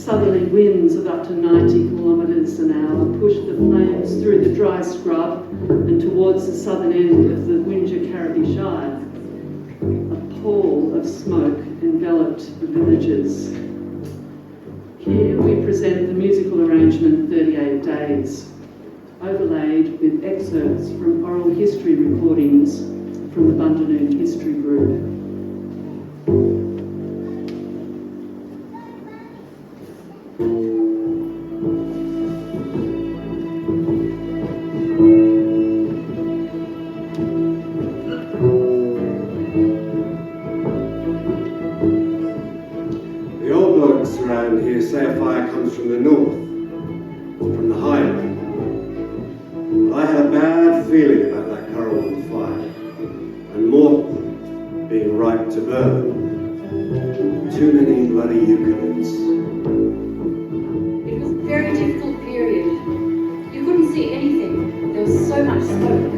Southerly winds of up to 90 kilometres an hour pushed the flames through the dry scrub and towards the southern end of the Windsor-Carriby Shire. A pall of smoke enveloped the villages. Here we present the musical arrangement 38 Days, overlaid with excerpts from oral history recordings from the Bundanoon History Group. The old blokes around here say a fire comes from the north, from the highway. But I had a bad feeling about that Currawong fire, and Morton being ripe to burn. Too many bloody eucalypts. It was a very difficult period. You couldn't see anything. There was so much smoke.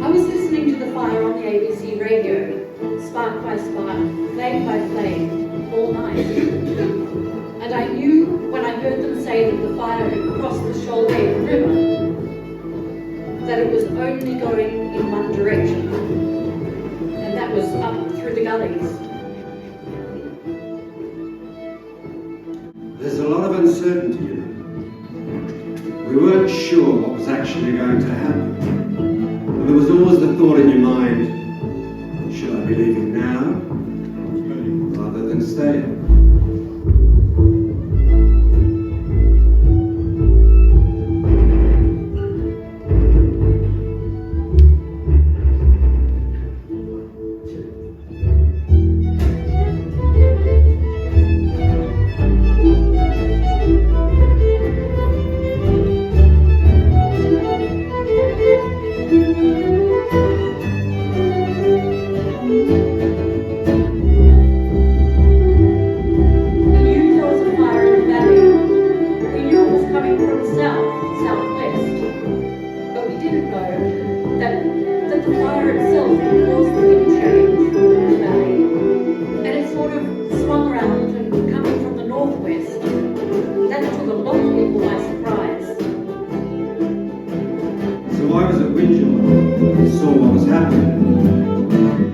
I was listening to the fire on the ABC radio, spark by spark, flame by flame, all night. And I knew when I heard them say that the fire had crossed the Shoalhaven River, that it was only going in one direction, and that was up through the gullies. There's a lot of uncertainty in it. We weren't sure what was actually going to happen. And there was always the thought in your mind, should I be leaving now rather than staying?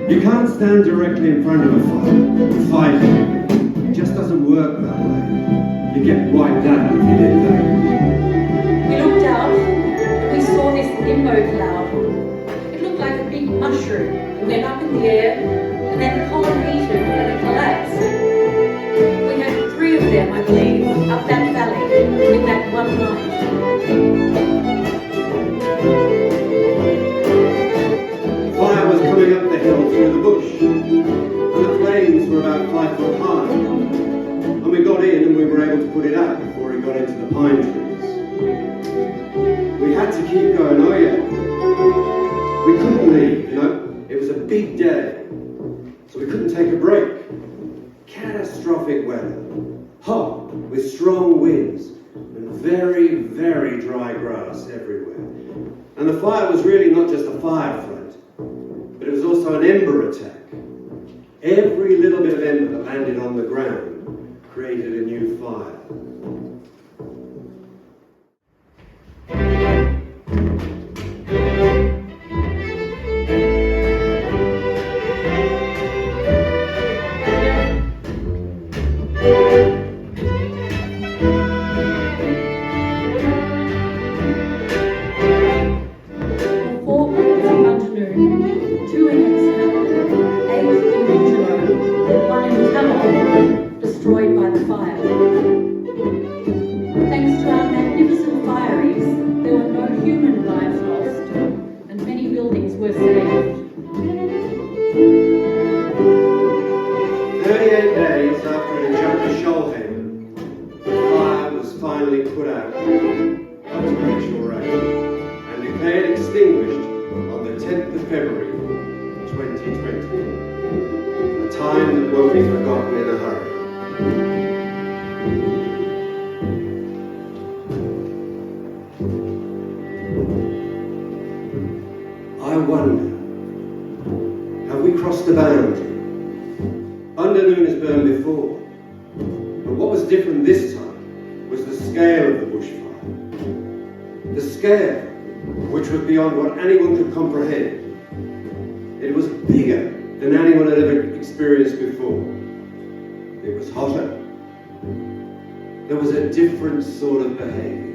You can't stand directly in front of a fire and fight it. It just doesn't work that way. You get wiped out if you did that. We looked out and we saw this limbo cloud. It looked like a big mushroom. It went up in the air and then the column heated and it collapsed. We had 3 of them, I believe, up that valley in that one night. Coming up the hill through the bush, and the flames were about 5 foot high, and we got in and we were able to put it out before it got into the pine trees. We had to keep going, oh yeah. We couldn't leave, you know, it was a big day, so we couldn't take a break. Catastrophic weather, hot with strong winds, and very, very dry grass everywhere. And the fire was really not just a fire front, but it was also an ember attack. Every little bit of ember that landed on the ground created a new fire. Destroyed by the fire. Thanks to our magnificent fireys, there were no human lives lost, and many buildings were saved. 38 days after it had jumped to Shoalhaven, the fire was finally put out by torrential rain and declared extinguished on the 10th of February 2020. A time that won't be forgotten in a hurry. I wonder, have we crossed the Bundanoon has burned before, but what was different this time was the scale of the bushfire. The scale, which was beyond what anyone could comprehend. It was bigger than anyone had ever experienced before. It was hotter. There was a different sort of behaviour.